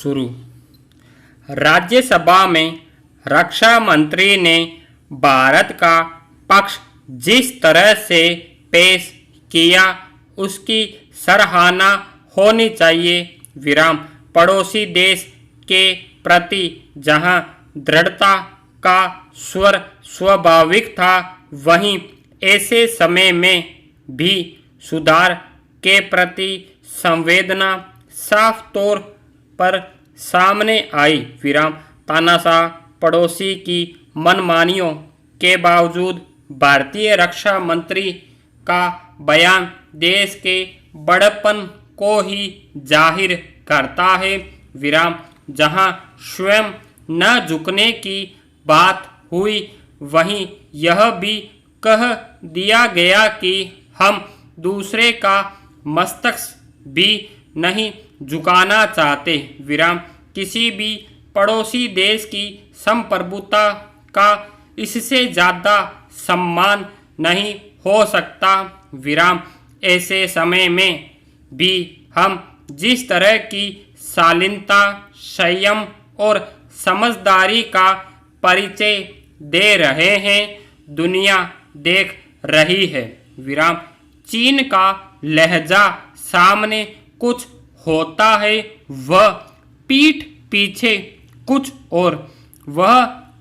शुरू। राज्यसभा में रक्षा मंत्री ने भारत का पक्ष जिस तरह से पेश किया उसकी सराहना होनी चाहिए। विराम। पड़ोसी देश के प्रति जहां दृढ़ता का स्वर स्वाभाविक था, वहीं ऐसे समय में भी सुधार के प्रति संवेदना साफ तौर पर सामने आई। विराम। तानाशाह पड़ोसी की मनमानियों के बावजूद भारतीय रक्षा मंत्री का बयान देश के बड़प्पन को ही जाहिर करता है। विराम। जहां स्वयं न झुकने की बात हुई, वहीं यह भी कह दिया गया कि हम दूसरे का मस्तक भी नहीं झुकाना चाहते। विराम। किसी भी पड़ोसी देश की संप्रभुता का इससे ज़्यादा सम्मान नहीं हो सकता। विराम। ऐसे समय में भी हम जिस तरह की शालीनता, संयम और समझदारी का परिचय दे रहे हैं, दुनिया देख रही है। विराम। चीन का लहजा सामने कुछ होता है, वह पीठ पीछे कुछ और। वह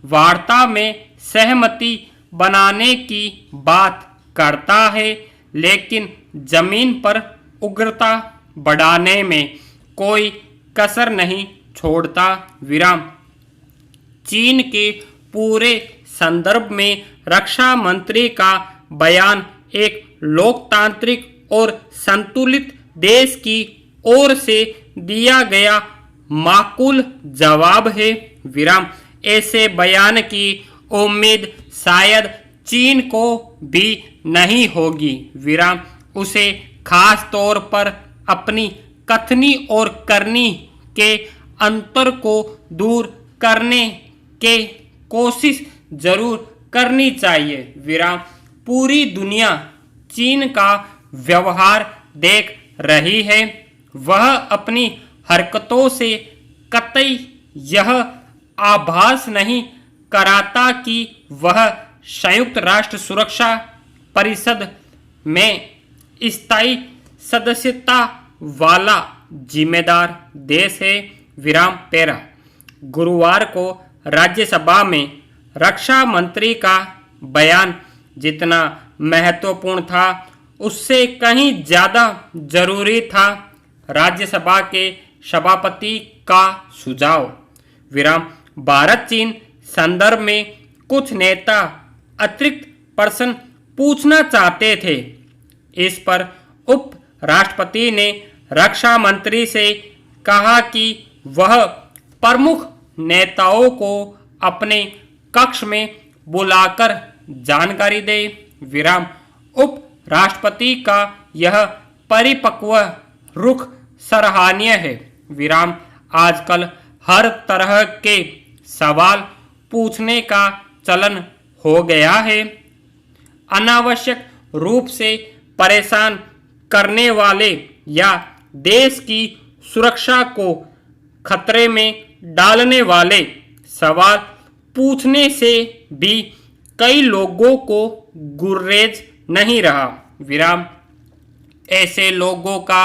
वार्ता में सहमति बनाने की बात करता है, लेकिन जमीन पर उग्रता बढ़ाने में कोई कसर नहीं छोड़ता। विराम। चीन के पूरे संदर्भ में रक्षा मंत्री का बयान एक लोकतांत्रिक और संतुलित देश की ओर से दिया गया माकूल जवाब है। विराम। ऐसे बयान की उम्मीद शायद चीन को भी नहीं होगी। विराम। उसे खास तौर पर अपनी कथनी और करनी के अंतर को दूर करने के कोशिश जरूर करनी चाहिए। विराम। पूरी दुनिया चीन का व्यवहार देख रही है। वह अपनी हरकतों से कतई यह आभास नहीं कराता कि वह संयुक्त राष्ट्र सुरक्षा परिषद में स्थायी सदस्यता वाला जिम्मेदार देश है। विराम। पैरा। गुरुवार को राज्यसभा में रक्षा मंत्री का बयान जितना महत्वपूर्ण था, उससे कहीं ज़्यादा जरूरी था राज्यसभा के सभापति का सुझाव। विराम। भारत चीन संदर्भ में कुछ नेता अतिरिक्त प्रश्न पूछना चाहते थे। इस पर उप राष्ट्रपति ने रक्षा मंत्री से कहा कि वह प्रमुख नेताओं को अपने कक्ष में बुलाकर जानकारी दे। विराम। उप राष्ट्रपति का यह परिपक्व रुख सराहनीय है। विराम। आजकल हर तरह के सवाल पूछने का चलन हो गया है। अनावश्यक रूप से परेशान करने वाले या देश की सुरक्षा को खतरे में डालने वाले सवाल पूछने से भी कई लोगों को गुर्रेज नहीं रहा। विराम। ऐसे लोगों का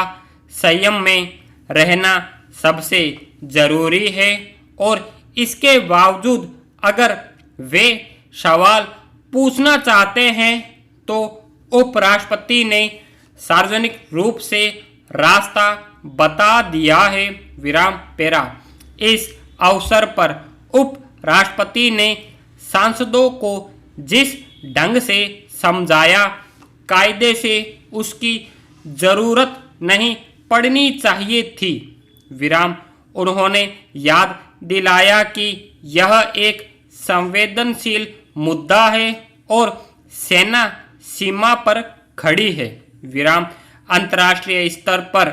संयम में रहना सबसे जरूरी है, और इसके बावजूद अगर वे सवाल पूछना चाहते हैं तो उपराष्ट्रपति ने सार्वजनिक रूप से रास्ता बता दिया है। विराम। पैरा। इस अवसर पर उपराष्ट्रपति ने सांसदों को जिस ढंग से समझाया, कायदे से उसकी जरूरत नहीं पड़नी चाहिए थी। विराम। उन्होंने याद दिलाया कि यह एक संवेदनशील मुद्दा है और सेना सीमा पर खड़ी है। विराम। अंतर्राष्ट्रीय स्तर पर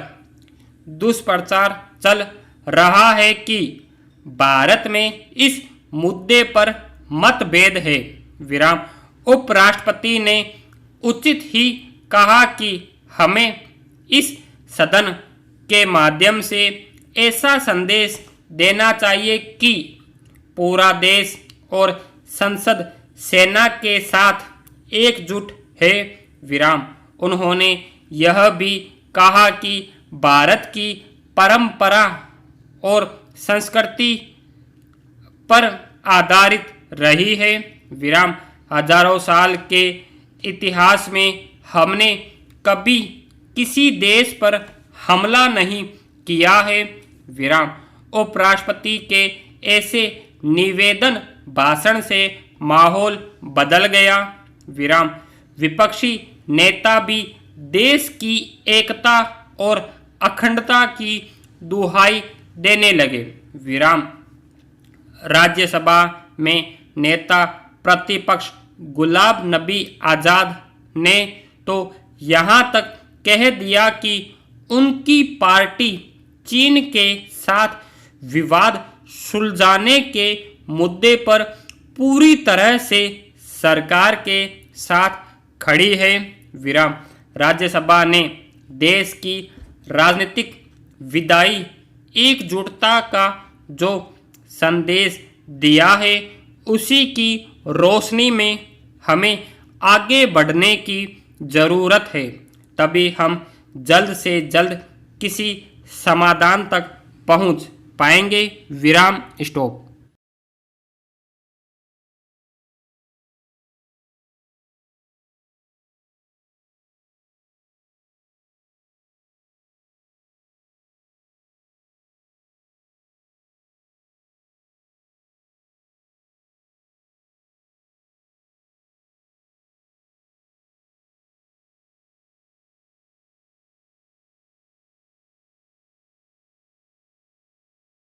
दुष्प्रचार चल रहा है कि भारत में इस मुद्दे पर मतभेद है। विराम। उपराष्ट्रपति ने उचित ही कहा कि हमें इस सदन के माध्यम से ऐसा संदेश देना चाहिए कि पूरा देश और संसद सेना के साथ एकजुट है। विराम। उन्होंने यह भी कहा कि भारत की परंपरा और संस्कृति पर आधारित रही है। विराम। हजारों साल के इतिहास में हमने कभी किसी देश पर हमला नहीं किया है। विराम। उपराष्ट्रपति के ऐसे निवेदन भाषण से माहौल बदल गया। विराम। विपक्षी नेता भी देश की एकता और अखंडता की दुहाई देने लगे। विराम। राज्यसभा में नेता प्रतिपक्ष गुलाम नबी आज़ाद ने तो यहाँ तक कह दिया कि उनकी पार्टी चीन के साथ विवाद सुलझाने के मुद्दे पर पूरी तरह से सरकार के साथ खड़ी है। विराम। राज्यसभा ने देश की राजनीतिक विधायी एकजुटता का जो संदेश दिया है, उसी की रोशनी में हमें आगे बढ़ने की ज़रूरत है। तभी हम जल्द से जल्द किसी समाधान तक पहुंच पाएंगे। विराम। स्टॉप।